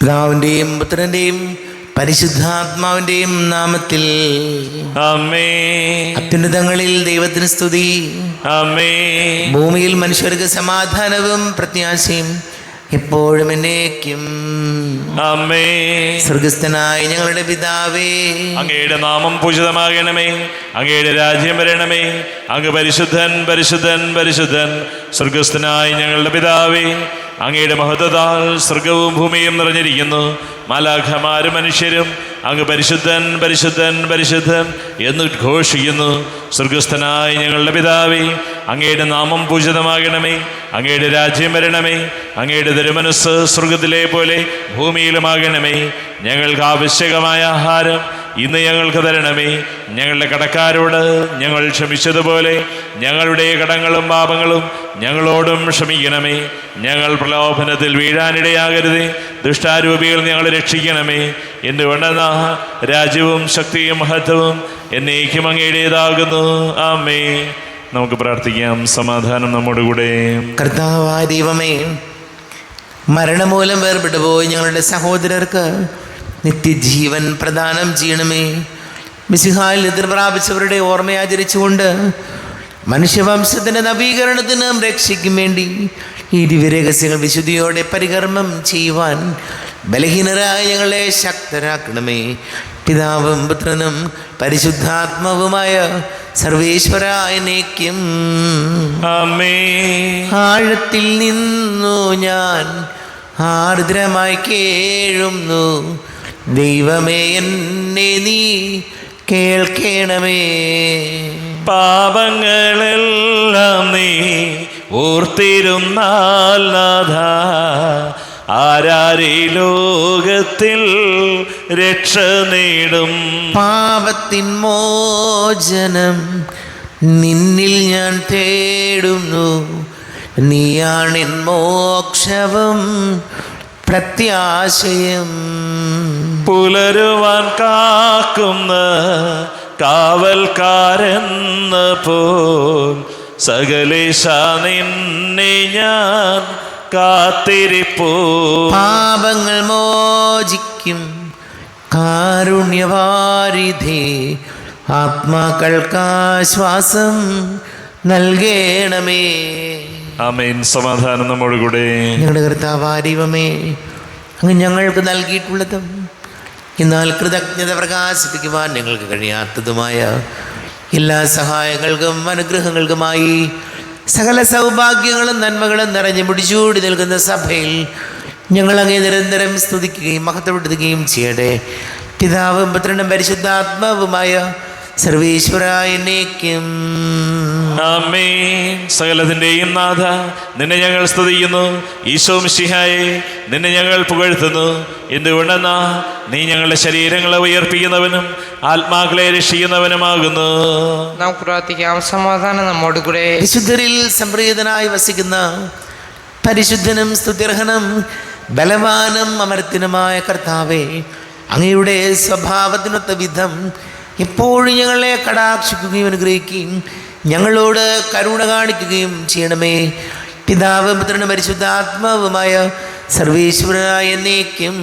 പിതാവിന്റെയും പുത്രന്റെയും പരിശുദ്ധാത്മാവിന്റെയും നാമത്തിൽ ആമേൻ. അത്യുന്നതങ്ങളിൽ ദൈവത്തിന് സ്തുതി. ആമേൻ. ഭൂമിയിൽ മനുഷ്യർക്ക് സമാധാനവും പ്രത്യാശയും എപ്പോഴും എന്നേക്കും. ആമേൻ. സ്വർഗസ്ഥനായ ഞങ്ങളുടെ പിതാവേ, അങ്ങയുടെ നാമം പൂജിതമാകണമേ. അങ്ങയുടെ രാജ്യം വരണമേ. അങ്ങ് പരിശുദ്ധൻ പരിശുദ്ധൻ പരിശുദ്ധൻ. സ്വർഗസ്ഥനായ ഞങ്ങളുടെ പിതാവേ, അങ്ങയുടെ മഹത്വത്താൽ സ്വർഗവും ഭൂമിയും നിറഞ്ഞിരിക്കുന്നു. മാലാഖമാരും മനുഷ്യരും അങ്ങ് പരിശുദ്ധൻ പരിശുദ്ധൻ പരിശുദ്ധൻ എന്ന് ഉദ്ഘോഷിക്കുന്നു. സ്വർഗസ്ഥനായ ഞങ്ങളുടെ പിതാവേ, അങ്ങയുടെ നാമം പൂജിതമാകണമേ. അങ്ങയുടെ രാജ്യം വരണമേ. അങ്ങയുടെ തിരുമനസ്സ് സ്വർഗത്തിലെ പോലെ ഭൂമിയിലുമാകണമേ. ഞങ്ങൾക്ക് ആവശ്യകമായ ആഹാരം ഇന്ന് ഞങ്ങൾക്ക് തരണമേ. ഞങ്ങളുടെ കടക്കാരോട് ഞങ്ങൾ ക്ഷമിച്ചതുപോലെ ഞങ്ങളുടെ കടങ്ങളും പാപങ്ങളും ഞങ്ങളോടും ക്ഷമിക്കണമേ. ഞങ്ങൾ പ്രലോഭനത്തിൽ വീഴാനിടയാകരുതേ. ദുഷ്ടാരൂപികൾ ഞങ്ങളെ രക്ഷിക്കണമേ. എന്തുകൊണ്ടെന്നാ രാജ്യവും ശക്തിയും മഹത്വവും എന്നേക്കും അങ്ങയുടേതാകുന്നു. ആമേ. നമുക്ക് പ്രാർത്ഥിക്കാം. സമാധാനം നമ്മോടുകൂടെ. കർത്താവായ ദൈവമേ, മരണമൂലം വേർപെട്ടു പോയി ഞങ്ങളുടെ സഹോദരർക്ക് നിത്യജീവൻ പ്രദാനം ചെയ്യണമേ. മിശിഹായിൽ നിദ്ര പ്രാപിച്ചവരുടെ ഓർമ്മയാചരിച്ചുകൊണ്ട് മനുഷ്യവംശത്തിൻ്റെ നവീകരണത്തിനും രക്ഷയ്ക്കും വേണ്ടി ഈ ദിവ്യരഹസ്യങ്ങൾ വിശുദ്ധിയോടെ പരികർമ്മം ചെയ്യുവാൻ ബലഹീനരായ ഞങ്ങളെ ശക്തരാക്കണമേ. പിതാവും പുത്രനും പരിശുദ്ധാത്മാവുമായ സർവേശ്വരായ എന്നേക്കും. ആമേൻ. ആഴത്തിൽ നിന്നു ഞാൻ ആർദ്രമായി കേഴുന്നു. ദൈവമേ, എന്നെ നീ കേൾക്കണമേ. പാപങ്ങളെല്ലാം നീ ഓർത്തിരുന്നാൽ നാഥ, ആരാരീ ലോകത്തിൽ രക്ഷ നേടും. പാപത്തിൻ മോചനം നിന്നിൽ ഞാൻ തേടുന്നു. നീയാണെൻ മോക്ഷവും പ്രത്യാശയും. പുലരുവാൻ കാക്കുന്ന കാവൽക്കാരെന്ന പോൽ സകലേശ നിന്നെ ഞാൻ കാത്തിരിപ്പൂ. പാപങ്ങൾ മോചിക്കും കാരുണ്യവാരിധി, ആത്മാക്കൾക്കാശ്വാസം നൽകണമേ. ആമേൻ. സമാധാനം നമ്മോടുകൂടെ. ഞങ്ങളുടെ കർത്താവായ ദൈവമേ, അങ്ങ് ഞങ്ങൾക്ക് നൽകിയിട്ടുള്ളതും എന്നാൽ കൃതജ്ഞത പ്രകാശിപ്പിക്കുവാൻ ഞങ്ങൾക്ക് കഴിയാത്തതുമായ എല്ലാ സഹായങ്ങൾക്കും അനുഗ്രഹങ്ങൾക്കുമായി സകല സൗഭാഗ്യങ്ങളും നന്മകളും നിറഞ്ഞു മുടിച്ചൂടി നിൽക്കുന്ന സഭയിൽ ഞങ്ങൾ അങ്ങേ നിരന്തരം സ്തുതിക്കുകയും മഹത്വപ്പെടുത്തുകയും ചെയ്യട്ടെ. പിതാവും പുത്രനും പരിശുദ്ധാത്മാവുമായ സർവേശ്വരായ എന്നേക്കും. ആമേൻ. സകലത്തിന്റെയും നാഥ, നിന്നെ ഞങ്ങൾ സ്തുതിക്കുന്നു. ഈശോ മിശിഹായെ, നിന്നെ ഞങ്ങൾ പുകഴ്ത്തുന്നു. എന്തുകൊണ്ടെന്നാ നീ ഞങ്ങളുടെ ശരീരങ്ങളെ ഉയർപ്പിക്കുന്നവനും ആത്മാക്കളെ രക്ഷിക്കുന്നവനുമാകുന്നു. നമുക്ക് പ്രാർത്ഥിക്കാം. സമാധാനം നമ്മോട് കൂടെ. വിശുദ്ധരിൽ സംപ്രീതനായി വസിക്കുന്ന പരിശുദ്ധനും സ്തുത്യർഹനും ബലവാനും അമർത്തിനുമായ കർത്താവേ, അങ്ങയുടെ സ്വഭാവത്തിനൊത്ത വിധം എപ്പോഴും ഞങ്ങളെ കടാക്ഷിക്കുകയും അനുഗ്രഹിക്കുകയും ഞങ്ങളോട് കരുണ കാണിക്കുകയും ചെയ്യണമേ. പിതാവും പുത്രനും പരിശുദ്ധാത്മാവുമായ സർവേശ്വരനായ എന്നേക്കും.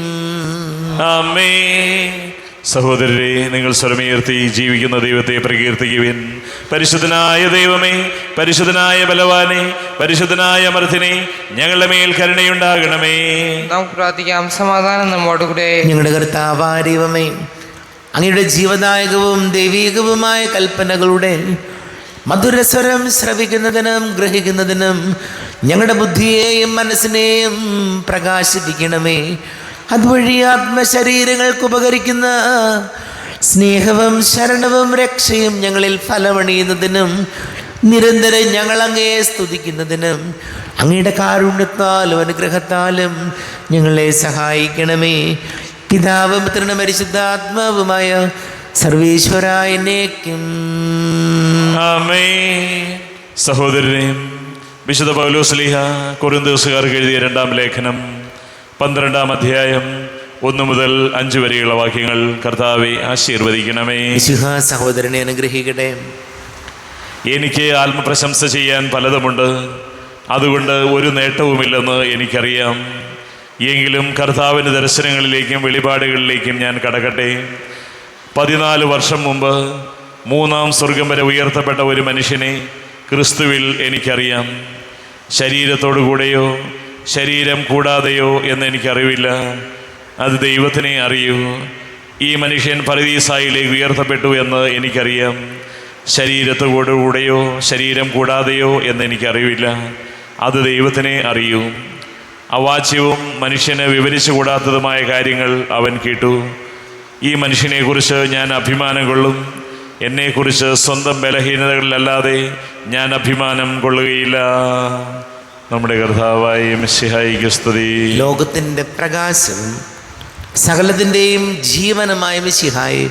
ആമേൻ. സഹോദരരെ, നിങ്ങൾ സ്വരമുയർത്തി ജീവിക്കുന്ന ദൈവത്തെ പ്രകീർത്തിക്കുവിൻ. പരിശുദ്ധനായ ദൈവമേ, പരിശുദ്ധനായ ബലവാനെ, പരിശുദ്ധനായ അമർത്തിനെ, ഞങ്ങളുടെ മേൽ കരുണയുണ്ടാകണമേ. നമുക്ക് പ്രാർത്ഥിക്കാം. സമാധാനം നമ്മോട് കൂടെ. ഞങ്ങളുടെ കർത്താവായ ദൈവമേ, അങ്ങയുടെ ജീവദായകവും ദൈവീകവുമായ കൽപ്പനകളുടെ മധുരസ്വരം ശ്രവിക്കുന്നതിനും ഗ്രഹിക്കുന്നതിനും ഞങ്ങളുടെ ബുദ്ധിയെയും മനസ്സിനെയും പ്രകാശിപ്പിക്കണമേ. അതുവഴി ആത്മശരീരങ്ങൾക്ക് ഉപകരിക്കുന്ന സ്നേഹവും ശരണവും രക്ഷയും ഞങ്ങളിൽ ഫലമണിയുന്നതിനും നിരന്തരം ഞങ്ങൾ അങ്ങയെ സ്തുതിക്കുന്നതിനും അങ്ങയുടെ കാരുണ്യത്താലും അനുഗ്രഹത്താലും ഞങ്ങളെ സഹായിക്കണമേ. പിതാവും പുത്രനും പരിശുദ്ധാത്മാവുമായ സർവേശ്വരായ എന്നേക്കും. ആമേൻ. സഹോദരനെ, വിശുദ്ധ പൗലോസ് ശ്ലീഹ കൊരിന്ത്യക്കാർക്ക് എഴുതിയ 2-ാം ലേഖനം 12-ാം അധ്യായം 1 മുതൽ 5 വരെയുള്ള വാക്യങ്ങൾ കർത്താവെ ആശീർവദിക്കണമേ. മിശിഹാ സഹോദരനെ അനുഗ്രഹിക്കട്ടെ. എനിക്ക് ആത്മപ്രശംസ ചെയ്യാൻ പലതുമുണ്ട്. അതുകൊണ്ട് ഒരു നേട്ടവുമില്ലെന്ന് എനിക്കറിയാം. എങ്കിലും കർത്താവിൻ്റെ ദർശനങ്ങളിലേക്കും വെളിപാടുകളിലേക്കും ഞാൻ കടക്കട്ടെ. 14 വർഷം മുമ്പ് 3-ാം സ്വർഗം വരെ ഉയർത്തപ്പെട്ട ഒരു മനുഷ്യനെ ക്രിസ്തുവിൽ എനിക്കറിയാം. ശരീരത്തോടുകൂടെയോ ശരീരം കൂടാതെയോ എന്ന് എനിക്കറിവില്ല, അത് ദൈവത്തിനെ അറിയൂ. ഈ മനുഷ്യൻ പരദീസായിലേക്ക് ഉയർത്തപ്പെട്ടു എന്ന് എനിക്കറിയാം. ശരീരത്തോടുകൂടെയോ ശരീരം കൂടാതെയോ എന്ന് എനിക്കറിവില്ല, അത് ദൈവത്തിനെ അറിയൂ. അവാച്യവും മനുഷ്യന് വിവരിച്ചു കൂടാത്തതുമായ കാര്യങ്ങൾ അവൻ കേട്ടു. ഈ മനുഷ്യനെക്കുറിച്ച് ഞാൻ അഭിമാനം കൊള്ളും. എന്നെക്കുറിച്ച് സ്വന്തം ബലഹീനതകളിലല്ലാതെ ഞാൻ അഭിമാനം കൊള്ളുകയില്ല. നമ്മുടെ കർത്താവായ മിശിഹായിക്ക് സ്തുതി. ലോകത്തിൻ്റെ പ്രകാശം സകലത്തിൻ്റെയും ജീവനുമായ മിശിഹായി,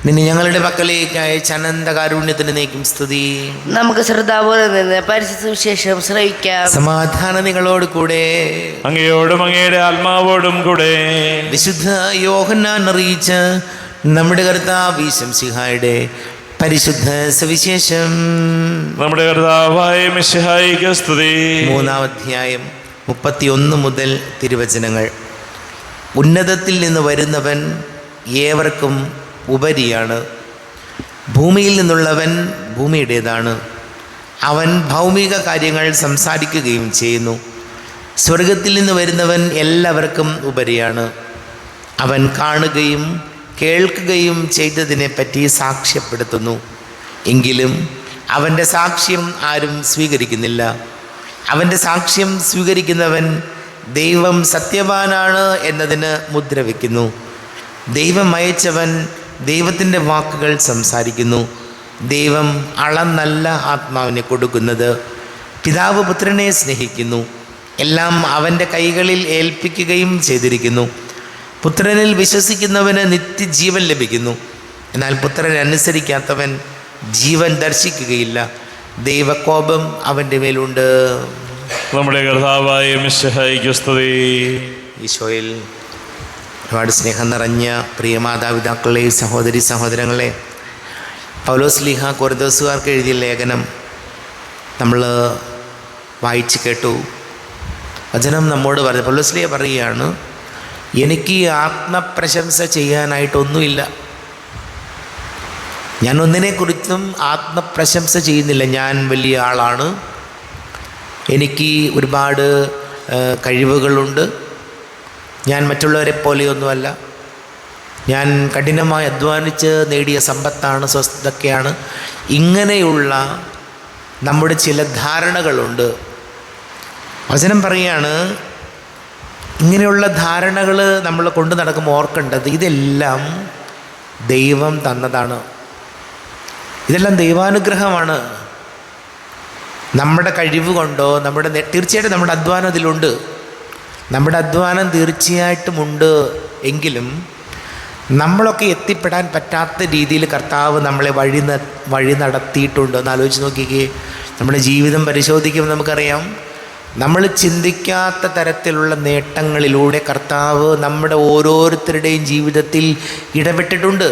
നിന്നെ ഞങ്ങളുടെ പക്കലേക്ക് അയച്ച അനന്ത കാരുണ്യത്തിന് നീക്കും സ്തുതി. നമുക്ക് ശ്രദ്ധാപൂർവ്വം നിന്ന് പരിശുദ്ധ സുവിശേഷം ശ്രവിക്കാം. സമാധാനം നിങ്ങളോട് കൂടെ. അങ്ങയോടും അങ്ങയുടെ ആത്മാവോടും കൂടെ. വിശുദ്ധ യോഹന്നാൻ അറിയിച്ച നമ്മുടെ കർത്താവ് മിശിഹായുടെ പരിശുദ്ധ സുവിശേഷം. നമ്മുടെ കർത്താവായ മിശിഹായിക്ക് സ്തുതി. 3-ാം അധ്യായം 31 മുതൽ തിരുവചനങ്ങൾ. ഉന്നതത്തിൽ നിന്ന് വരുന്നവൻ ഏവർക്കും ഉപരിയാണ്. ഭൂമിയിൽ നിന്നുള്ളവൻ ഭൂമിയുടേതാണ്. അവൻ ഭൗമിക കാര്യങ്ങൾ സംസാരിക്കുകയും ചെയ്യുന്നു. സ്വർഗത്തിൽ നിന്ന് വരുന്നവൻ എല്ലാവർക്കും ഉപരിയാണ്. അവൻ കാണുകയും കേൾക്കുകയും ചെയ്തതിനെപ്പറ്റി സാക്ഷ്യപ്പെടുത്തുന്നു. എങ്കിലും അവൻ്റെ സാക്ഷ്യം ആരും സ്വീകരിക്കുന്നില്ല. അവൻ്റെ സാക്ഷ്യം സ്വീകരിക്കുന്നവൻ ദൈവം സത്യവാനാണ് എന്നതിന് മുദ്ര വയ്ക്കുന്നു. ദൈവം അയച്ചവൻ ദൈവത്തിൻ്റെ വാക്കുകൾ സംസാരിക്കുന്നു. ദൈവം അളന്നല്ല ആത്മാവിനെ കൊടുക്കുന്നത്. പിതാവ് പുത്രനെ സ്നേഹിക്കുന്നു. എല്ലാം അവൻ്റെ കൈകളിൽ ഏൽപ്പിക്കുകയും ചെയ്തിരിക്കുന്നു. പുത്രനിൽ വിശ്വസിക്കുന്നവന് നിത്യജീവൻ ലഭിക്കുന്നു. എന്നാൽ പുത്രനെ അനുസരിക്കാത്തവൻ ജീവൻ ദർശിക്കുകയില്ല. ദൈവകോപം അവൻ്റെ മേലുണ്ട്. നമ്മുടെ കർത്താവായ മിശിഹായിക്ക് സ്തുതി. ഈശോയിൽ ഒരുപാട് സ്നേഹം നിറഞ്ഞ പ്രിയ മാതാപിതാക്കളെ, സഹോദരി സഹോദരങ്ങളെ, പൗലോസ്ലീഹ കൊരിന്തോസുകാർക്ക് എഴുതിയ ലേഖനം നമ്മൾ വായിച്ച് കേട്ടു. വചനം നമ്മോട് പറഞ്ഞു. പൗലോസ്ലീഹ പറയുകയാണ്, എനിക്ക് ആത്മപ്രശംസ ചെയ്യാനായിട്ടൊന്നുമില്ല. ഞാൻ ഒന്നിനെക്കുറിച്ചും ആത്മപ്രശംസ ചെയ്യുന്നില്ല. ഞാൻ വലിയ ആളാണ്, എനിക്ക് ഒരുപാട് കഴിവുകളുണ്ട്, ഞാൻ മറ്റുള്ളവരെ പോലെയൊന്നുമല്ല, ഞാൻ കഠിനമായി അധ്വാനിച്ച് നേടിയ സമ്പത്താണ്, സ്വസ്ഥതയൊക്കെയാണ്. ഇങ്ങനെയുള്ള നമ്മുടെ ചില ധാരണകളുണ്ട്. വചനം പറയുകയാണ്, ഇങ്ങനെയുള്ള ധാരണകൾ നമ്മൾ കൊണ്ട് നടക്കുമ്പോൾ ഓർക്കേണ്ടത് ഇതെല്ലാം ദൈവം തന്നതാണ്. ഇതെല്ലാം ദൈവാനുഗ്രഹമാണ്. നമ്മുടെ കഴിവ് കൊണ്ടോ തീർച്ചയായിട്ടും നമ്മുടെ അധ്വാനം ഇതിലുണ്ട്. നമ്മുടെ അധ്വാനം തീർച്ചയായിട്ടുമുണ്ട്. എങ്കിലും നമ്മളൊക്കെ എത്തിപ്പെടാൻ പറ്റാത്ത രീതിയിൽ കർത്താവ് നമ്മളെ വഴി നടത്തിയിട്ടുണ്ട്. ഒന്ന് ആലോചിച്ച് നോക്കിക്കേ. നമ്മുടെ ജീവിതം പരിശോധിക്കുമ്പോൾ നമുക്കറിയാം, നമ്മൾ ചിന്തിക്കാത്ത തരത്തിലുള്ള നേട്ടങ്ങളിലൂടെ കർത്താവ് നമ്മുടെ ഓരോരുത്തരുടെയും ജീവിതത്തിൽ ഇടപെട്ടിട്ടുണ്ട്.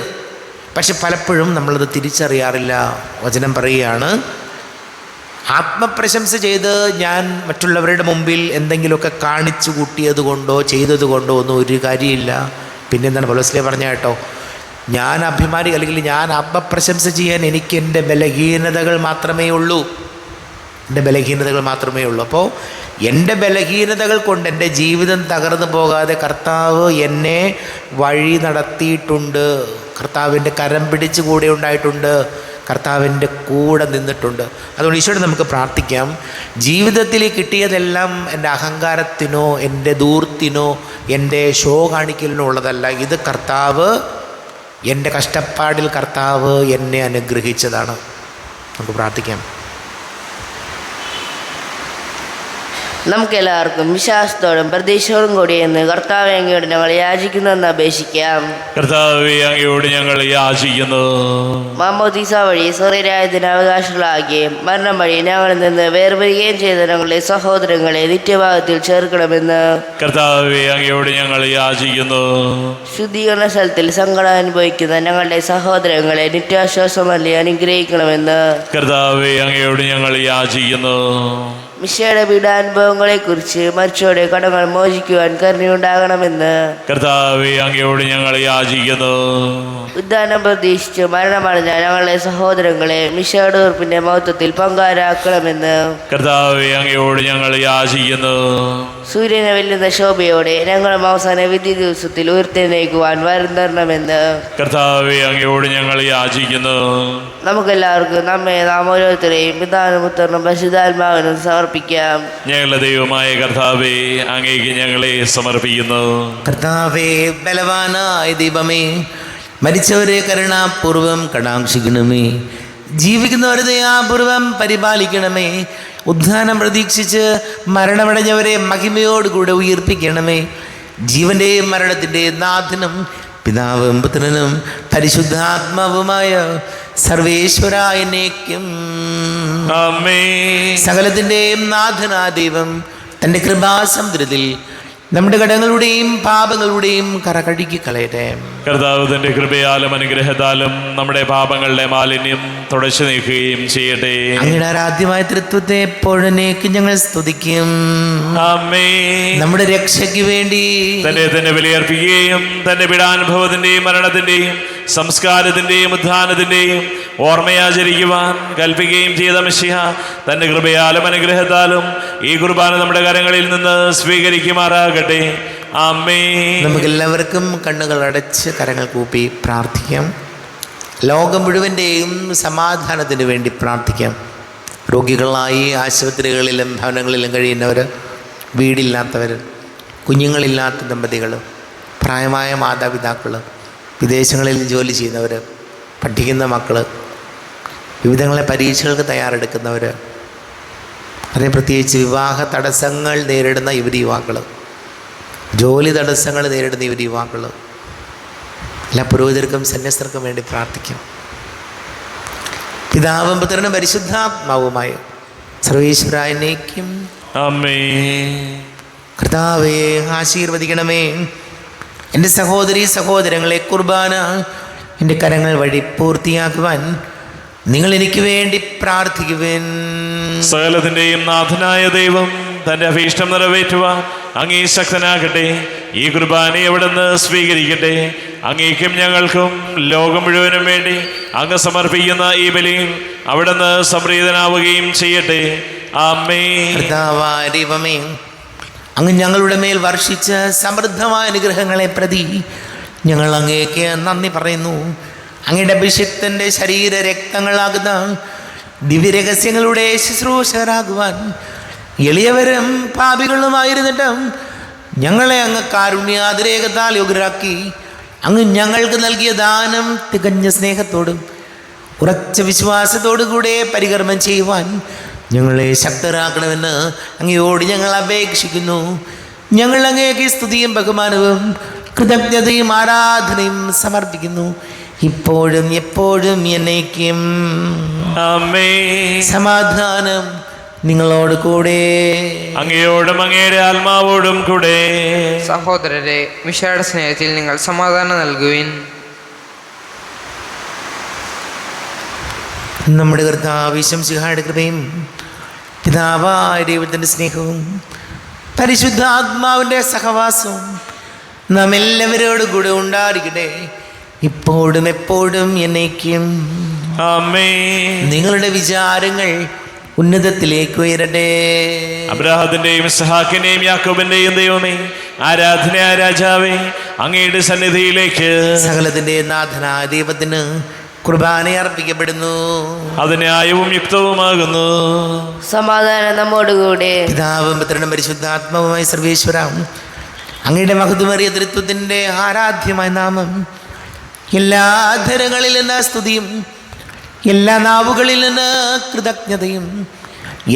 പക്ഷെ പലപ്പോഴും നമ്മളത് തിരിച്ചറിയാറില്ല. വചനം പറയുകയാണ്, ആത്മപ്രശംസ ചെയ്ത് ഞാൻ മറ്റുള്ളവരുടെ മുമ്പിൽ എന്തെങ്കിലുമൊക്കെ കാണിച്ചു കൂട്ടിയത് കൊണ്ടോ ചെയ്തത് കൊണ്ടോ ഒന്നും ഒരു കാര്യമില്ല. പിന്നെന്താണ് പൗലോസ്ലീഹ പറഞ്ഞ കേട്ടോ, ഞാൻ അല്ലെങ്കിൽ ഞാൻ ആത്മപ്രശംസ ചെയ്യാൻ എനിക്ക് എൻ്റെ ബലഹീനതകൾ മാത്രമേ ഉള്ളൂ. എൻ്റെ ബലഹീനതകൾ മാത്രമേ ഉള്ളൂ. അപ്പോൾ എൻ്റെ ബലഹീനതകൾ കൊണ്ട് എൻ്റെ ജീവിതം തകർന്നു പോകാതെ കർത്താവ് എന്നെ വഴി നടത്തിയിട്ടുണ്ട്. കർത്താവിൻ്റെ കരം പിടിച്ച് കൂടെ ഉണ്ടായിട്ടുണ്ട്. കർത്താവിൻ്റെ കൂടെ നിന്നിട്ടുണ്ട്. അതുകൊണ്ട് ഈശോയോട് നമുക്ക് പ്രാർത്ഥിക്കാം, ജീവിതത്തിൽ കിട്ടിയതെല്ലാം എൻ്റെ അഹങ്കാരത്തിനോ എൻ്റെ ധൂർത്തിനോ എൻ്റെ ഷോ കാണിക്കലിനോ ഉള്ളതല്ല. ഇത് കർത്താവ്, എൻ്റെ കഷ്ടപ്പാടിൽ കർത്താവ് എന്നെ അനുഗ്രഹിച്ചതാണ്. നമുക്ക് പ്രാർത്ഥിക്കാം. നമുക്കെല്ലാവർക്കും വിശ്വാസത്തോടും പ്രതീക്ഷയോടും കൂടി എന്ന് കർത്താവ് അങ്ങയോട് ഞങ്ങൾ യാചിക്കുന്നുവെന്ന് അപേക്ഷിക്കാം. കർത്താവേ, അങ്ങയോട് ഞങ്ങൾ യാചിക്കുന്നു. മാമോദീസ വഴി സ്വർഗ്ഗരാജ്യത്തിന് അവകാശികളാകുകയും മരണം വഴി ഞങ്ങളിൽ നിന്ന് വേർപിരിയുകയും ചെയ്ത ഞങ്ങളുടെ സഹോദരങ്ങളെ നിത്യഭാഗത്തിൽ ചേർക്കണമെന്ന് കർത്താവേ, അങ്ങയോട് ഞങ്ങൾ യാചിക്കുന്നു. ശുദ്ധീകരണ സ്ഥലത്തിൽ സങ്കടം അനുഭവിക്കുന്ന ഞങ്ങളുടെ സഹോദരങ്ങളെ നിത്യാശ്വാസം നൽകി അനുഗ്രഹിക്കണമെന്ന് കർത്താവേ, അങ്ങയോട് ഞങ്ങൾ യാചിക്കുന്നു. മിശയുടെ പീഡാനുഭവങ്ങളെക്കുറിച്ച് മരിച്ചവരുടെ കടങ്ങൾ മോചിക്കുവാൻ കരുണയുണ്ടാകണമെന്ന് കർത്താവേ, അങ്ങയോട് ഞങ്ങൾ യാചിക്കുന്നു. ഉദ്ധാനം പ്രതീക്ഷിച്ച് മരണമടഞ്ഞ ഞങ്ങളുടെ സഹോദരങ്ങളെ മിശയുടെ ഉറപ്പിന്റെ മഹത്വത്തിൽ പങ്കാരാക്കണമെന്ന് കർത്താവേ, അങ്ങയോട് ഞങ്ങൾ യാചിക്കുന്നു. സൂര്യനെ വെല്ലുന്ന ശോഭയോടെ ഞങ്ങളും അവസാന വിധി ദിവസത്തിൽ ഉയർത്തെഴുന്നേൽക്കുവാൻ വരം തരണമെന്ന് കർത്താവേ, അങ്ങയോട് ഞങ്ങൾ യാചിക്കുന്നു. നമുക്കെല്ലാവർക്കും നമ്മെ നാം ഓരോരുത്തരെയും പിതാവിനും പുത്രനും പരിശുദ്ധാത്മാവിനും സമർപ്പിക്കാം. ഞങ്ങളുടെ ദൈവമായ കർത്താവേ, അങ്ങേക്ക് ഞങ്ങളെ സമർപ്പിക്കുന്നു. കർത്താവേ, ബലവാനായ ദൈവമേ, മരിച്ചവരെ കരുണാപൂർവം കടാക്ഷിക്കണമേ, ജീവിക്കുന്നവരെ ദയാപൂർവം പരിപാലിക്കണമേ, ഉദ്ധാനം പ്രതീക്ഷിച്ച് മരണമടഞ്ഞവരെ മഹിമയോടുകൂടെ ഉയർപ്പിക്കണമേ. ജീവന്റെയും മരണത്തിൻ്റെയും നാഥനും പിതാവും പുത്രനും പരിശുദ്ധാത്മാവുമായ സർവേശ്വരായനേക്കും ആമേൻ. സകലത്തിൻ്റെയും നാഥനാ ദൈവം തൻ്റെ കൃപാസമുദ്രത്തിൽ നമ്മുടെ കടങ്ങളുടെയും പാപങ്ങളുടെയും കറ കഴുകി കളയട്ടെ. കർത്താവ് തന്റെ കൃപയാലും അനുഗ്രഹത്താലും നമ്മുടെ പാപങ്ങളുടെ മാലിന്യം തുടച്ചു നീക്കുകയും ചെയ്യട്ടെ. അങ്ങയുടെ ആരാധ്യമായ തൃത്വത്തെ എപ്പോഴേക്കും ഞങ്ങൾ സ്തുതിക്കും. ആമേൻ. നമ്മുടെ രക്ഷയ്ക്ക് വേണ്ടി തന്നെ ബലിയർപ്പിക്കുകയും തന്റെ പീഡാനുഭവത്തിന്റെയും മരണത്തിന്റെയും സംസ്കാരത്തിന്റെയും ഉത്ഥാനത്തിന്റെയും ഓർമ്മയാചരിക്കുവാൻ കൽപ്പിക്കുകയും ചെയ്ത മിശിഹ തന്റെ കൃപയാലും അനുഗ്രഹത്താലും ഈ കുർബാന നമ്മുടെ കരങ്ങളിൽ നിന്ന് സ്വീകരിക്കുമാറാകട്ടെ. ആമേൻ. നമുക്കെല്ലാവർക്കും കണ്ണുകൾ അടച്ച് കരങ്ങൾ കൂപ്പി പ്രാർത്ഥിക്കാം. ലോകം മുഴുവൻ്റെയും സമാധാനത്തിന് വേണ്ടി പ്രാർത്ഥിക്കാം. രോഗികളായി ആശുപത്രികളിലും ഭവനങ്ങളിലും കഴിയുന്നവർ, വീടില്ലാത്തവർ, കുഞ്ഞുങ്ങളില്ലാത്ത ദമ്പതികൾ, പ്രായമായ മാതാപിതാക്കൾ, വിദേശങ്ങളിൽ ജോലി ചെയ്യുന്നവർ, പഠിക്കുന്ന മക്കൾ, വിവിധങ്ങളെ പരീക്ഷകൾക്ക് തയ്യാറെടുക്കുന്നവർ, അതേ പ്രത്യേകിച്ച് വിവാഹ തടസ്സങ്ങൾ നേരിടുന്ന യുവതിയുവാക്കൾ, ജോലി തടസ്സങ്ങൾ നേരിടുന്ന യുവതിയുവാക്കൾ, എല്ലാ പുരോഹിതർക്കും സന്യസ്തർക്കും വേണ്ടി പ്രാർത്ഥിക്കാം. പിതാവും പുത്രനും പരിശുദ്ധാത്മാവുമായ സർവേശ്വരായനേക്കും ആമേൻ. കർത്താവേ, ആശീർവദിക്കണമേ. എൻ്റെ സഹോദരീ സഹോദരങ്ങളെ, കുർബാന എൻ്റെ കരങ്ങൾ വഴി പൂർത്തിയാക്കുവാൻ നിങ്ങൾ എനിക്ക് വേണ്ടി പ്രാർത്ഥിക്കുവേൻ. സകലത്തിന്റെയും നാഥനായ ദൈവം തന്റെ അഭീഷ്ടം നിറവേറ്റുവാൻ അങ്ങേ ശക്തനാകട്ടെ. ഈ കുർബാനയെ അവിടുന്ന് സ്വീകരിക്കട്ടെ. അങ്ങേക്കും ഞങ്ങൾക്കും ലോകം മുഴുവനും വേണ്ടി അങ്ങ് സമർപ്പിക്കുന്ന ഈ ബലിയിൽ അവിടുന്ന് സംപ്രീതനാവുകയും ചെയ്യട്ടെ. ആമേൻ. കർത്താവായ ദൈവമേ, അങ്ങ് ഞങ്ങളുടെ മേൽ വർഷിച്ച സമൃദ്ധമായ അനുഗ്രഹങ്ങളെ പ്രതി ഞങ്ങൾ അങ്ങേക്ക് നന്ദി പറയുന്നു. അങ്ങയുടെ അഭിഷിക്തൻ്റെ ശരീര രക്തങ്ങളാകുന്ന ദിവ്യരഹസ്യങ്ങളുടെ ശുശ്രൂഷകരാകുവാൻ എളിയവരും പാപികളുമായിരുന്നിട്ടും ഞങ്ങളെ അങ്ങ് കാരുണ്യാതിരേകത്താൽ യോഗ്യരാക്കി. അങ്ങ് ഞങ്ങൾക്ക് നൽകിയ ദാനം തികഞ്ഞ സ്നേഹത്തോടും ഉറച്ച വിശ്വാസത്തോടു കൂടെ പരികർമ്മം ചെയ്യുവാൻ ഞങ്ങളെ ശക്തരാക്കണമെന്ന് അങ്ങയോട് ഞങ്ങൾ അപേക്ഷിക്കുന്നു. ഞങ്ങൾ അങ്ങേക്ക് സ്തുതിയും ബഹുമാനവും കൃതജ്ഞതയും ആരാധനയും സമർപ്പിക്കുന്നു, ഇപ്പോഴും എപ്പോഴും എന്നേക്കും. ആമേൻ. സമാധാനം നിങ്ങളോട് കൂടെ. അങ്ങയോടും അങ്ങയുടെ ആത്മാവോടും കൂടെ. സഹോദരരെ, മിശയുടെ സ്നേഹത്തിൽ നിങ്ങൾ സമാധാനം നൽകുവിൻ. നമ്മുടെ കർത്താവ് മിശിഹായുടെ കൃപയും പിതാവായ ദൈവത്തിൻ്റെ സ്നേഹവും പരിശുദ്ധാത്മാവിൻ്റെ സഹവാസവും നാം എല്ലാവരോടും കൂടെ ഉണ്ടായിരിക്കട്ടെ, ഇപ്പോഴും എപ്പോഴും എന്നേക്കും. ആമേൻ. നിങ്ങളുടെ വിചാരങ്ങൾ ഉന്നതത്തിലേക്ക് ഉയരട്ടെ. അബ്രാഹത്തിന്റെയും ഇസ്ഹാക്കിന്റെയും യാക്കോബിന്റെയും ദൈവമേ, ആരാധനയായ രാജാവേ, അങ്ങയുടെ സന്നിധിയിലേക്ക് സകലത്തിൻ്റെ നാഥനായ ദൈവത്തിന് കുർബാന അർപ്പിക്കപ്പെടുന്നു. അത് ന്യായവും യുക്തവുമാകുന്നു. സമാധാനം നമ്മോടുകൂടെ. പിതാവും പുത്രനും പരിശുദ്ധാത്മാവുമായ സർവേശ്വര, അങ്ങയുടെ മഹത്വമേറിയ തൃത്വത്തിൻ്റെ ആരാധ്യമായ നാമം എല്ലാ ധരങ്ങളിൽ നിന്ന് സ്തുതിയും എല്ലാ നാവുകളിൽ നിന്ന് കൃതജ്ഞതയും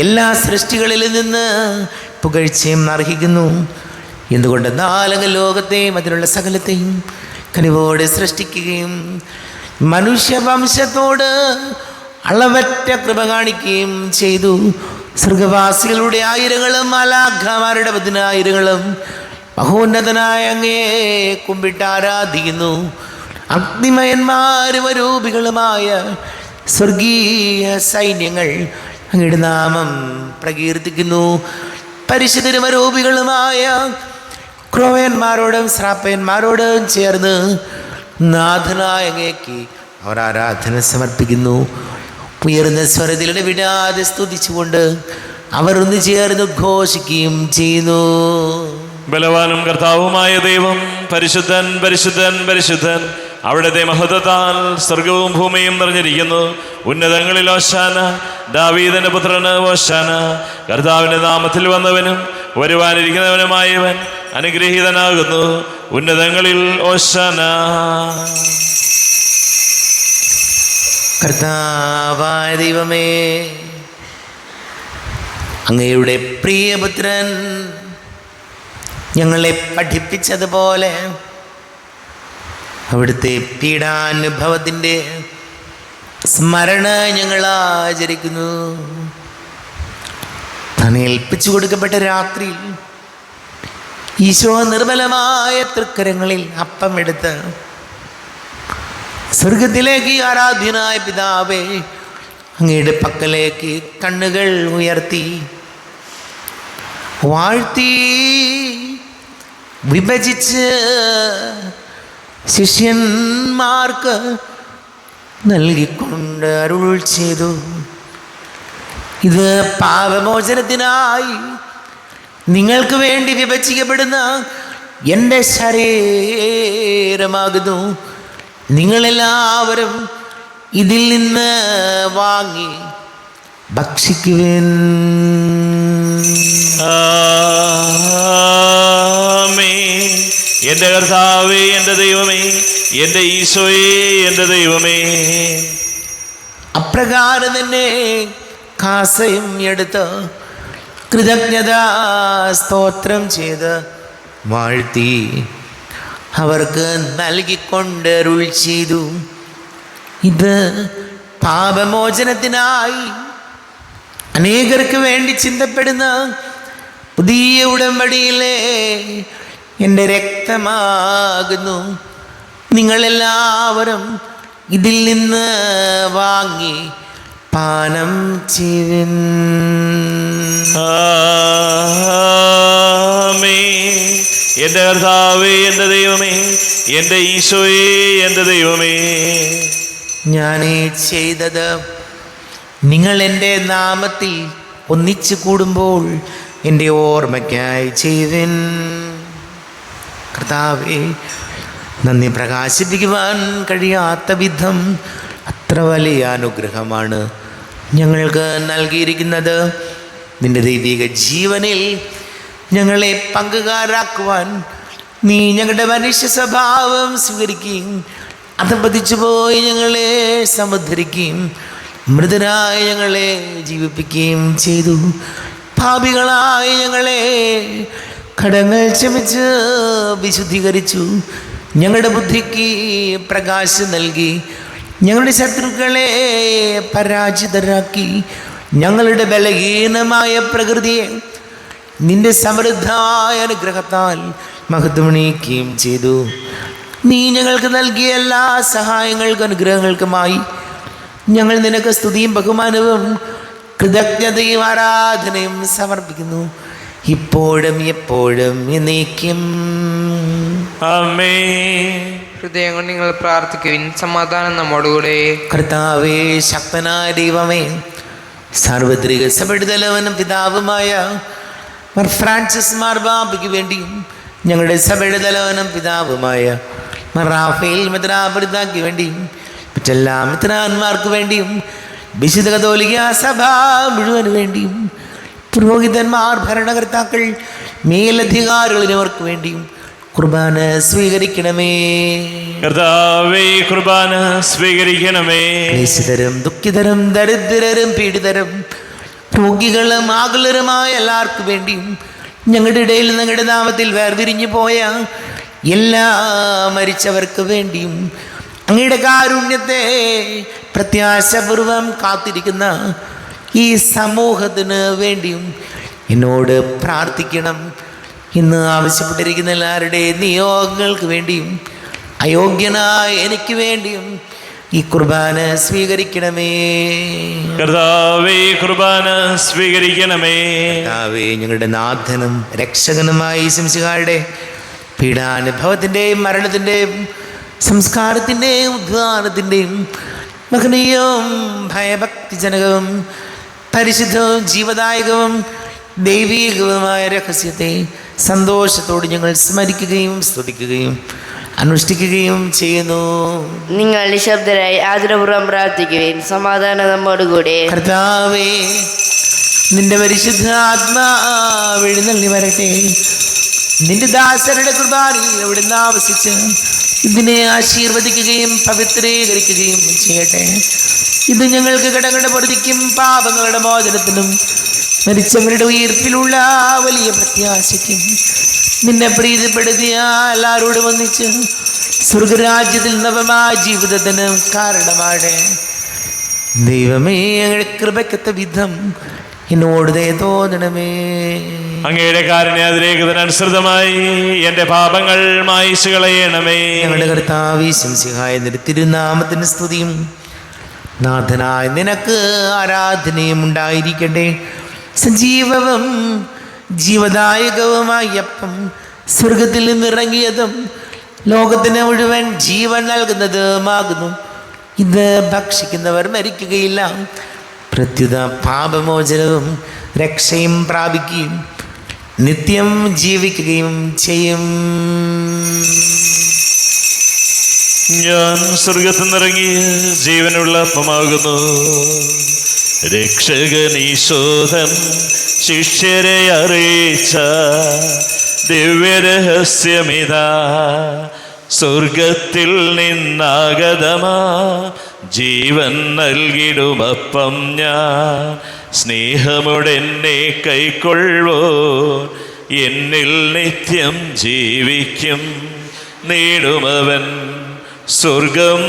എല്ലാ സൃഷ്ടികളിൽ നിന്ന് പുകഴ്ചയും അർഹിക്കുന്നു. എന്തുകൊണ്ട് നാലങ്ങ് ലോകത്തെയും അതിലുള്ള സകലത്തെയും കനിവോടെ സൃഷ്ടിക്കുകയും മനുഷ്യവംശത്തോട് അളവറ്റ കൃപ കാണിക്കുകയും ചെയ്തു. സ്വർഗവാസികളുടെ ആയിരങ്ങളും മാലാഖമാരുടെ പതിനായിരങ്ങളും മഹോന്നതനായ അങ്ങേ കുമ്പിട്ട് ആരാധിക്കുന്നു. അഗ്നിമയന്മാരും അരൂപികളുമായ സ്വർഗീയ സൈന്യങ്ങൾ അങ്ങയുടെ നാമം പ്രകീർത്തിക്കുന്നു. പരിശുദ്ധരും അരൂപികളുമായ ക്രോവന്മാരോടും ശ്രാപ്പയന്മാരോടും ചേർന്ന് നാഥനായ അങ്ങേക്ക് അവർ ആരാധന സമർപ്പിക്കുന്നു. ഉയർന്ന സ്വരത്തിലൂടെ വിടാതെ സ്തുതിച്ചുകൊണ്ട് അവർ ഒന്ന് ചേർന്ന് ഉദ്ഘോഷിക്കുകയും ചെയ്യുന്നു. ബലവാനും കർത്താവുമായ ദൈവം പരിശുദ്ധൻ പരിശുദ്ധൻ പരിശുദ്ധൻ. അവിടുത്തെ മഹത്വത്താൽ സ്വർഗവും ഭൂമിയും നിറഞ്ഞിരിക്കുന്നു. ഉന്നതങ്ങളിൽ ഓശാന, ദാവീദിന്റെ പുത്രന് ഓശാന. കർത്താവിന്റെ നാമത്തിൽ വന്നവനും വരുവാനിരിക്കുന്നവനുമായവൻ അനുഗ്രഹീതനാകുന്നു. ഉന്നതങ്ങളിൽ ഓശാന. കർത്താവായ ദൈവമേ, അങ്ങയുടെ പ്രിയപുത്രൻ ഞങ്ങളെ പഠിപ്പിച്ചതുപോലെ അവിടുത്തെ പീഡാനുഭവത്തിൻ്റെ സ്മരണ ഞങ്ങൾ ആചരിക്കുന്നു. താൻ ഏൽപ്പിച്ചു കൊടുക്കപ്പെട്ട രാത്രിയിൽ ഈശോ നിർമ്മലമായ തൃക്കരങ്ങളിൽ അപ്പം എടുത്ത് സ്വർഗത്തിലേക്ക് ആരാധ്യനായ പിതാവേ അങ്ങയുടെ പക്കലേക്ക് കണ്ണുകൾ ഉയർത്തി വാഴ്ത്തി വിഭജിച്ച് ശിഷ്യന്മാർക്ക് നൽകിക്കൊണ്ട് അരുൾ ചെയ്തു. ഇത് പാപമോചനത്തിനായി നിങ്ങൾക്ക് വേണ്ടി വിഭജിക്കപ്പെടുന്ന എൻ്റെ ശരീരമാകുന്നു. നിങ്ങളെല്ലാവരും ഇതിൽ നിന്ന് വാങ്ങി ഭക്ഷിക്കുവിൻ. ആമേൻ. എൻ്റെ കർത്താവേ, എൻ്റെ ദൈവമേ, എൻ്റെ ഈശോയേ, എൻ്റെ ദൈവമേ. അപ്രകാരം തന്നെ കാസയും എടുത്ത് കൃതജ്ഞതാ സ്തോത്രം ചെയ്ത് വാഴ്ത്തി അവർക്ക് നൽകിക്കൊണ്ട് അരുൾ ചെയ്തു. ഇത് പാപമോചനത്തിനായി അനേകർക്ക് വേണ്ടി ചിന്തപ്പെടുന്ന പുതിയ ഉടമ്പടിയിലെ എൻ്റെ രക്തമാകുന്നു. നിങ്ങളെല്ലാവരും ഇതിൽ നിന്ന് വാങ്ങി പാനം ചെയ്യുവിൻ. ആമേൻ. എൻ്റെ കർത്താവേ, എൻ്റെ ദൈവമേ, എൻ്റെ ഈശോയേ, എൻ്റെ ദൈവമേ. ഞാനീ ചെയ്തത് നിങ്ങൾ എൻ്റെ നാമത്തിൽ ഒന്നിച്ചു കൂടുമ്പോൾ എൻ്റെ ഓർമ്മയ്ക്കായി ചെയ്യുവിൻ. കർത്താവേ, നന്ദി പ്രകാശിപ്പിക്കുവാൻ കഴിയാത്ത വിധം അത്ര വലിയ അനുഗ്രഹമാണ് ഞങ്ങൾക്ക് നൽകിയിരിക്കുന്നത്. നിൻ്റെ ദൈവിക ജീവനിൽ ഞങ്ങളെ പങ്കുകാരാക്കുവാൻ നീ ഞങ്ങളുടെ മനുഷ്യ സ്വഭാവം സ്വീകരിക്കുകയും അധപതിച്ചു പോയി ഞങ്ങളെ സമുദ്ധരിക്കുകയും മൃതരായ ഞങ്ങളെ ജീവിപ്പിക്കുകയും ചെയ്തു. പാപികളായ ഞങ്ങളെ കടങ്ങൾ ക്ഷമിച്ച് വിശുദ്ധീകരിച്ചു. ഞങ്ങളുടെ ബുദ്ധിക്ക് പ്രകാശം നൽകി ഞങ്ങളുടെ ശത്രുക്കളെ പരാജിതരാക്കി. ഞങ്ങളുടെ ബലഹീനമായ പ്രകൃതിയെ നിന്റെ സമൃദ്ധമായ അനുഗ്രഹത്താൽ മഹത്വമണിയിക്കുകയും ചെയ്തു. നീ ഞങ്ങൾക്ക് നൽകിയ എല്ലാ സഹായങ്ങൾക്കും അനുഗ്രഹങ്ങൾക്കുമായി ഞങ്ങൾ നിനക്ക് സ്തുതിയും ബഹുമാനവും കൃതജ്ഞതയും ആരാധനയും സമർപ്പിക്കുന്നു, ഇപ്പോഴും എപ്പോഴും എന്നേക്കും. ആമേൻ. ഹൃദയങ്ങൾ നിങ്ങൾ പ്രാർത്ഥിക്കുവിൻ. സമാധാനം നമ്മോടുകൂടെ. കർത്താവേ, ശക്തനായ ദൈവമേ, സാർവത്രിക സഭയുടെ തലവനും പിതാവുമായ മാർ ഫ്രാൻസിസ് മാർബാബയ്ക്ക് വേണ്ടിയും ഞങ്ങളുടെ സഭയുടെ തലവനും പിതാവുമായ മാർ റാഫേൽ മെത്രാപ്പൊലീത്തായ്ക്ക് വേണ്ടിയും മറ്റെല്ലാ മെത്രാന്മാർക്ക് വേണ്ടിയും വിശുദ്ധ കത്തോലിക്ക സഭ മുഴുവന് വേണ്ടിയും പുരോഹിതന്മാർ, ഭരണകർത്താക്കൾ, മേലധികാരികൾ എന്നിവർക്ക് വേണ്ടിയും കുർബാന സ്വീകരിക്കണമേ. കർത്താവേ, കുർബാന സ്വീകരിക്കണമേ. ക്ലേശിതരും ദുഃഖിതരും ദരിദ്രരും പീഡിതരും രോഗികളും ആകുലരുമായ എല്ലാവർക്കും വേണ്ടിയും ഞങ്ങളുടെ ഇടയിൽ ഞങ്ങളുടെ നാമത്തിൽ വേർതിരിഞ്ഞു പോയ എല്ലാ മരിച്ചവർക്ക് വേണ്ടിയും അങ്ങയുടെ കാരുണ്യത്തെ പ്രത്യാശപൂർവം കാത്തിരിക്കുന്ന ഈ സമൂഹത്തിന് വേണ്ടിയും എന്നോട് പ്രാർത്ഥിക്കണം. ഇന്ന് ആവശ്യപ്പെട്ടിരിക്കുന്ന എല്ലാവരുടെയും നിയോഗങ്ങൾക്ക് വേണ്ടിയും അയോഗ്യനായ എനിക്ക് വേണ്ടിയും ഈ കുർബാന സ്വീകരിക്കണമേ. കർത്താവേ, കുർബാന സ്വീകരിക്കണമേ. കർത്താവേ, ഞങ്ങളുടെ നാഥനും രക്ഷകനുമായ ഈശോമിശിഹായുടെ പീഡാനുഭവത്തിൻ്റെയും മരണത്തിൻ്റെയും സംസ്കാരത്തിൻ്റെയും ഉദ്ധാനത്തിൻ്റെയും മഹനീയവും ഭയഭക്തിജനകവും പരിശുദ്ധവും ജീവദായകവും ദൈവീകവുമായ രഹസ്യത്തെ സന്തോഷത്തോട് ഞങ്ങൾ സ്മരിക്കുകയും സ്തുതിക്കുകയും അനുഷ്ഠിക്കുകയും ചെയ്യുന്നു. നിങ്ങൾ നിശബ്ദരായി ആദരപൂർവ്വം പ്രാർത്ഥിക്കുവിൻ. സമാധാനം നമ്മോടുകൂടെ. കർത്താവേ, നിന്റെ പരിശുദ്ധ ആത്മാവ് എഴുന്നള്ളി വരട്ടെ. നിന്റെ ദാസരുടെ കുർബാനയിൽ അവിടുന്ന് ആവസിച്ച് ഇതിനെ ആശീർവദിക്കുകയും പവിത്രീകരിക്കുകയും ചെയ്യട്ടെ. ഇത് ഞങ്ങൾക്ക് കടങ്ങളുടെ പൊറുതിക്കും പാപങ്ങളുടെ മോചനത്തിനും മരിച്ചവരുടെ ഉയർപ്പിലുള്ള വലിയ പ്രത്യാശയ്ക്കും നിന്നെ പ്രീതിപ്പെടുത്തിയ എല്ലാവരോടും ഒന്നിച്ച് സ്വർഗരാജ്യത്തിൽ നവമായ ജീവിതത്തിന് കാരണമാണ്. ദൈവമേ, ഞങ്ങളുടെ കൃപയ്ക്കത്ത വിധം എന്നോട് ദയ തോന്നണമേ. അങ്ങയുടെ കാരുണ്യാതിരേകതനുസൃതമായി എൻ്റെ പാപങ്ങൾ മായിച്ചു കളയണമേ. ഞങ്ങളുടെ കർത്താവേ ഈശോമിശിഹായ നിന്റെ തിരുനാമത്തിന് സ്തുതിയും നാഥനായ നിനക്ക് ആരാധനയും ഉണ്ടായിരിക്കട്ടെ. സജീവവും ജീവദായകവുമായ അപ്പം സ്വർഗത്തിൽ നിന്നിറങ്ങിയതും ലോകത്തിന് മുഴുവൻ ജീവൻ നൽകുന്നതുമാകുന്നു. ഇത് ഭക്ഷിക്കുന്നവർ മരിക്കുകയില്ല, പ്രത്യുത പാപമോചനവും രക്ഷയും പ്രാപിക്കുകയും നിത്യം ജീവിക്കുകയും ചെയ്യും. ഞാൻ സ്വർഗത്തിൽ നിന്നിറങ്ങി ജീവനുള്ള അപ്പമാകുന്നു. രക്ഷകനീശോധൻ ശിഷ്യരെ അറിയിച്ച ദിവ്യരഹസ്യമിതാ, സ്വർഗത്തിൽ നിന്നാഗതമാ ജീവൻ നൽകിടുമപ്പം ഞാൻ. സ്നേഹമുടെന്നെ കൈക്കൊള്ളുവോ, എന്നിൽ നിത്യം ജീവിക്കും. നേടുമവൻ സ്വർഗം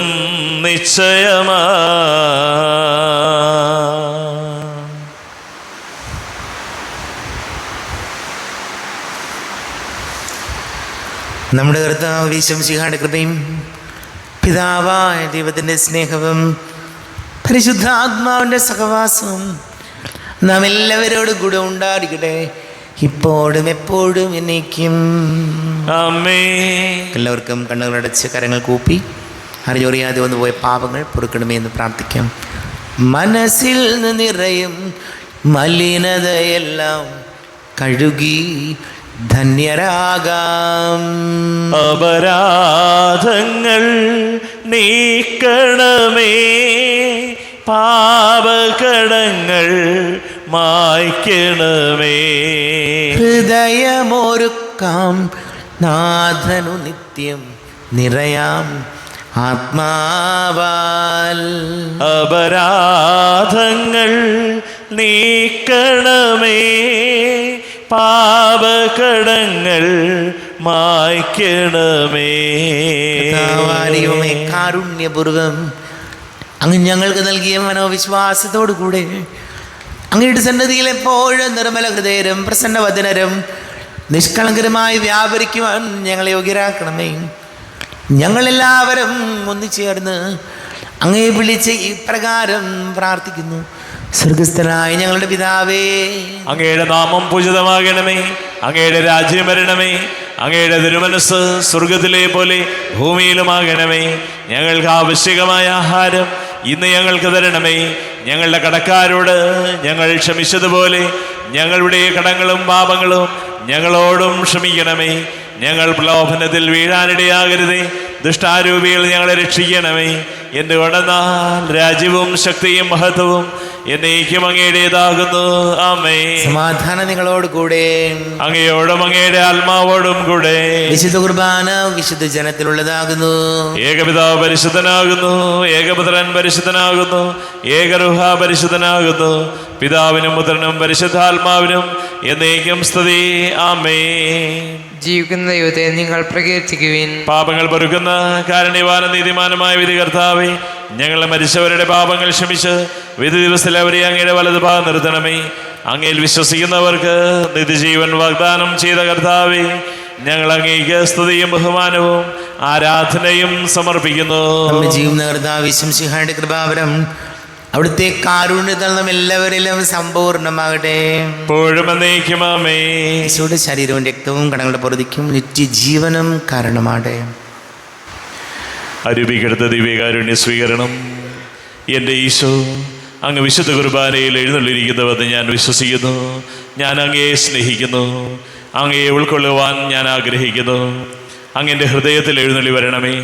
നിശ്ചയമാ. നമ്മുടെ കർത്താവ് ഈശോമിശിഹായുടെ കൃപയും പിതാവായ ദൈവത്തിൻ്റെ സ്നേഹവും പരിശുദ്ധാത്മാവിൻ്റെ സഹവാസവും നാം എല്ലാവരോടും കൂടെ ഉണ്ടായിരിക്കട്ടെ, ഇപ്പോഴും എപ്പോഴും എന്നേക്കും. ആമേൻ. എല്ലാവർക്കും കണ്ണുകളടച്ച് കരങ്ങൾ കൂപ്പി അറിഞ്ഞറിയാതെ വന്നു പോയ പാപങ്ങൾ പൊറുക്കണമേ എന്ന് പ്രാർത്ഥിക്കാം. മനസ്സിൽ നിറയും മലിനതയെല്ലാം കഴുകി ധന്യരാകാം. അപരാധങ്ങൾ നീക്കണമേ, പാപകടങ്ങൾ മായ്ക്കണമേ. ഹൃദയമൊരുക്കാം നാഥനു നിത്യം നിറയാം ആത്മാവാൽ. അപരാധങ്ങൾ നീക്കണമേ, പാപകടങ്ങൾ മായ്ക്കണമേ. കാരുണ്യപൂർവം അങ്ങ് ഞങ്ങൾക്ക് നൽകിയ മനോവിശ്വാസത്തോടു കൂടെ അങ്ങയുടെ സന്നദ്ധിയിൽ എപ്പോഴും നിർമ്മല ഹൃദയരും പ്രസന്നവദനരും നിഷ്കളങ്കരമായി വ്യാപരിക്കുവാൻ ഞങ്ങളെ യോഗ്യരാക്കണമേ. ഞങ്ങളെല്ലാവരും ഒന്നുചേർന്ന് അങ്ങയെ വിളിച്ച് ഇപ്രകാരം പ്രാർത്ഥിക്കുന്നു. സ്വർഗസ്ഥനായ ഞങ്ങളുടെ പിതാവേ, അങ്ങയുടെ നാമം പൂജിതമാകണമേ, അങ്ങയുടെ രാജ്യം വരണമേ, അങ്ങയുടെ തിരുമനസ് സ്വർഗത്തിലെ പോലെ ഭൂമിയിലുമാകണമേ. ഞങ്ങൾക്ക് ആവശ്യകമായ ആഹാരം ഇന്ന് ഞങ്ങൾക്ക് തരണമേ. ഞങ്ങളുടെ കടക്കാരോട് ഞങ്ങൾ ക്ഷമിച്ചതുപോലെ ഞങ്ങളുടെ കടങ്ങളും പാപങ്ങളും ഞങ്ങളോടും ക്ഷമിക്കണമേ. ഞങ്ങൾ പ്രലോഭനത്തിൽ വീഴാനിടയാകരുതേ, ദുഷ്ടാരൂപികൾ ഞങ്ങളെ രക്ഷിക്കണമേ. എന്തുകൊണ്ടെന്നാൽ രാജ്യവും ശക്തിയും മഹത്വവും എന്നേക്കും അങ്ങയുടേതാകുന്നു. ആമേൻ. സമാധാനം നിങ്ങളോട് കൂടെ, അങ്ങയോടും അങ്ങയുടെ ആത്മാവോടും കൂടെ. വിശുദ്ധ കുർബാന വിശുദ്ധ ജനത്തിലുള്ളതാകുന്നു. ഏകപിതാവ് പരിശുദ്ധനാകുന്നു, ഏകപുത്രൻ പരിശുദ്ധനാകുന്നു, ഏകരുഹ പരിശുദ്ധനാകുന്നു. പിതാവിനും പുത്രനും പരിശുദ്ധാത്മാവിനും എന്നേക്കും സ്തുതി. ആമേൻ. ജീവിക്കുന്ന ദൈവത്തെ നിങ്ങൾ പ്രകീർത്തിക്കുവിൻ. പാപങ്ങൾ പൊറുക്കുന്ന കാരുണ്യവാന നീതിമാനമായ വിധി കർത്താവേ, ഞങ്ങളെ മരിച്ചവരുടെ പാപങ്ങൾ ക്ഷമിച്ച് വിധി ദിവസത്തിൽ അവരെ അങ്ങയുടെ വലത് ഭാഗം നിർത്തണമേ. അങ്ങയിൽ വിശ്വസിക്കുന്നവർക്ക് നിത്യജീവൻ വാഗ്ദാനം ചെയ്ത കർത്താവേ, ഞങ്ങൾ അങ്ങേക്ക് സ്തുതിയും ബഹുമാനവും ആരാധനയും സമർപ്പിക്കുന്നു. നമ്മെ ജീവന കർത്താവ് ശംസിഹായുടെ കൃപാവരം അവിടുത്തെ കാരുണ്യത്തിൽ നാം എല്ലാവരിലും സമ്പൂർണ്ണമാകട്ടെ. ഇപ്പോഴും എന്നേക്കും ആമേൻ. ഈശോയുടെ ശരീരവും രക്തവും കടങ്ങളുടെ പൊറുതിക്കും നിത്യജീവനും കാരണമാകട്ടെ. അരൂപിക്കെടുത്ത ദിവ്യകാരുണ്യ സ്വീകരണം. എൻ്റെ ഈശോ, അങ്ങ് വിശുദ്ധ കുർബാനയിൽ എഴുന്നള്ളിരിക്കുന്നുവെന്ന് ഞാൻ വിശ്വസിക്കുന്നു. ഞാൻ അങ്ങയെ സ്നേഹിക്കുന്നു. അങ്ങയെ ഉൾക്കൊള്ളുവാൻ ഞാൻ ആഗ്രഹിക്കുന്നു. അങ്ങെൻ്റെ ഹൃദയത്തിൽ എഴുന്നള്ളി വരണമേ.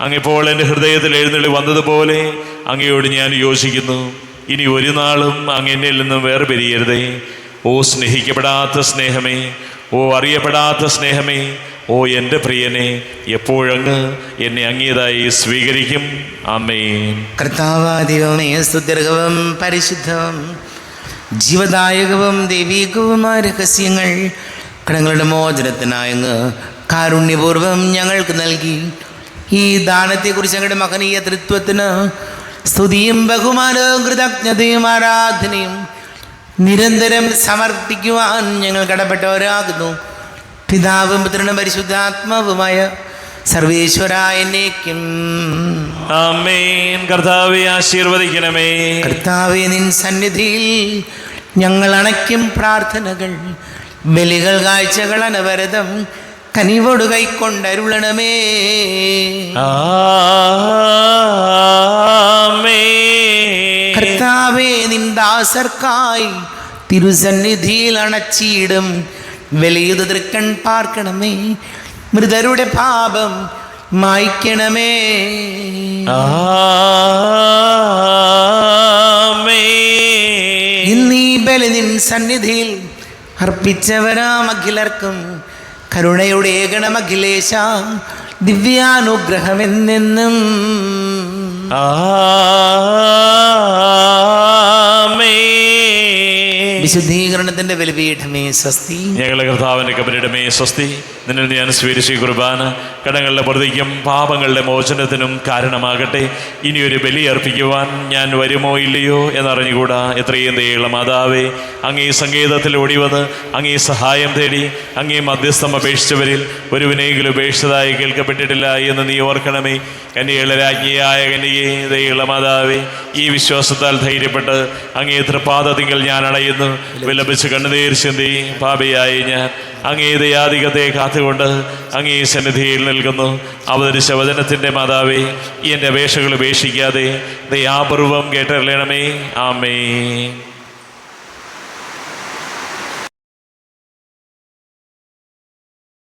അങ്ങിപ്പോൾ എൻ്റെ ഹൃദയത്തിൽ എഴുന്നള്ളി വന്നതുപോലെ അങ്ങയോട് ഞാൻ യോജിക്കുന്നു. ഇനി ഒരു നാളും അങ്ങ് എന്നിൽ നിന്നും വേർപിരിയരുതേ. ഓ സ്നേഹിക്കപ്പെടാത്ത സ്നേഹമേ, ഓ അറിയപ്പെടാത്ത സ്നേഹമേ, ഓ എൻ്റെ പ്രിയനെ, എപ്പോഴങ്ങ് എന്നെ അങ്ങേതായി സ്വീകരിക്കും. ആമേൻ. കർത്താവാദിവമേ, സ്തുത്യർഹവും പരിശുദ്ധവും ജീവദായകവും ദൈവീകവുമായ രഹസ്യങ്ങൾ കടങ്ങളുടെ മോചനത്തിനായങ്ങ് കാരുണ്യപൂർവം ഞങ്ങൾക്ക് നൽകി. ഈ ദാനത്തെക്കുറിച്ച് ഞങ്ങളുടെ മഹനീയ തൃത്വത്തിന് സ്തുതിയും ബഹുമാനവും കൃതജ്ഞതയും ആരാധനയും നിരന്തരം സമർപ്പിക്കുവാൻ ഞങ്ങൾ കടപ്പെട്ടവരാകുന്നു. പിതാവും പുത്രനും പരിശുദ്ധാത്മാവുമായ സർവേശ്വരായ എന്നേക്കും ആമേൻ. കർത്താവേ ആശീർവദിക്കണമേ. കർത്താവേ, നിൻ സന്നിധിയിൽ ഞങ്ങൾ അണയ്ക്കും പ്രാർത്ഥനകൾ, ബലികൾ, കാഴ്ചകൾ അനവരതം കനിവോട് കൈക്കൊണ്ടരുളണമേ. ആമേൻ. കർത്താവേ, നിൻ ദാസർക്കായി തിരുസന്നിധിയിൽ അണച്ചിടും വലിയത് തൃക്കൺ പാർക്കണമേ. മൃതരുടെ പാപം മായ്ക്കണമേ. ഇന്നീ ബലി നിൻ സന്നിധിയിൽ അർപ്പിച്ചവരാം അഖിലർക്കും കരുണയുടെ ഏകണമഖിലേശ ദിവ്യാനുഗ്രഹമെന്നെന്നും. വിശുദ്ധീകരണത്തിന്റെ ബലിപീഠമേ സ്വസ്തി. ഞങ്ങളുടെ കർത്താവിന്റെ കബരിടമേ സ്വസ്തി. നിന്നിൽ ഞാൻ സ്വീകരിച്ച കുർബാന കടങ്ങളുടെ പൊറുതിക്കും പാപങ്ങളുടെ മോചനത്തിനും കാരണമാകട്ടെ. ഇനിയൊരു ബലി അർപ്പിക്കുവാൻ ഞാൻ വരുമോ ഇല്ലയോ എന്നറിഞ്ഞുകൂടാ. എത്രയും ദയുള്ള മാതാവേ, അങ്ങേ സങ്കേതത്തിൽ ഓടിവന്ന് അങ്ങേ സഹായം തേടി അങ്ങേ മധ്യസ്ഥം അപേക്ഷിച്ചവരിൽ ഒരുവിനെങ്കിലും ഉപേക്ഷിച്ചതായി കേൾക്കപ്പെട്ടിട്ടില്ല എന്ന് നീ ഓർക്കണമേ. കന്യകളുടെ രാജ്ഞിയായ കന്യകേ, ദയുള്ള മാതാവേ, ഈ വിശ്വാസത്താൽ ധൈര്യപ്പെട്ട് അങ്ങേ തൃപ്പാദത്തിങ്കൽ ഞാൻ അണയുന്നു. വിലപിച്ച് കണ്ണുനീർ ചിന്തി പാപിയായി ഞാൻ അങ്ങേ ദയാധികത്തെ കാത്തുകൊണ്ട് അങ്ങേ സന്നിധിയിൽ നിൽക്കുന്നു. അവതരിച്ച വചനത്തിൻ്റെ മാതാവേ, എൻ്റെ അപേക്ഷകൾ ഉപേക്ഷിക്കാതെ ദയാപൂർവം കേട്ടറിയണമേ. ആമേൻ.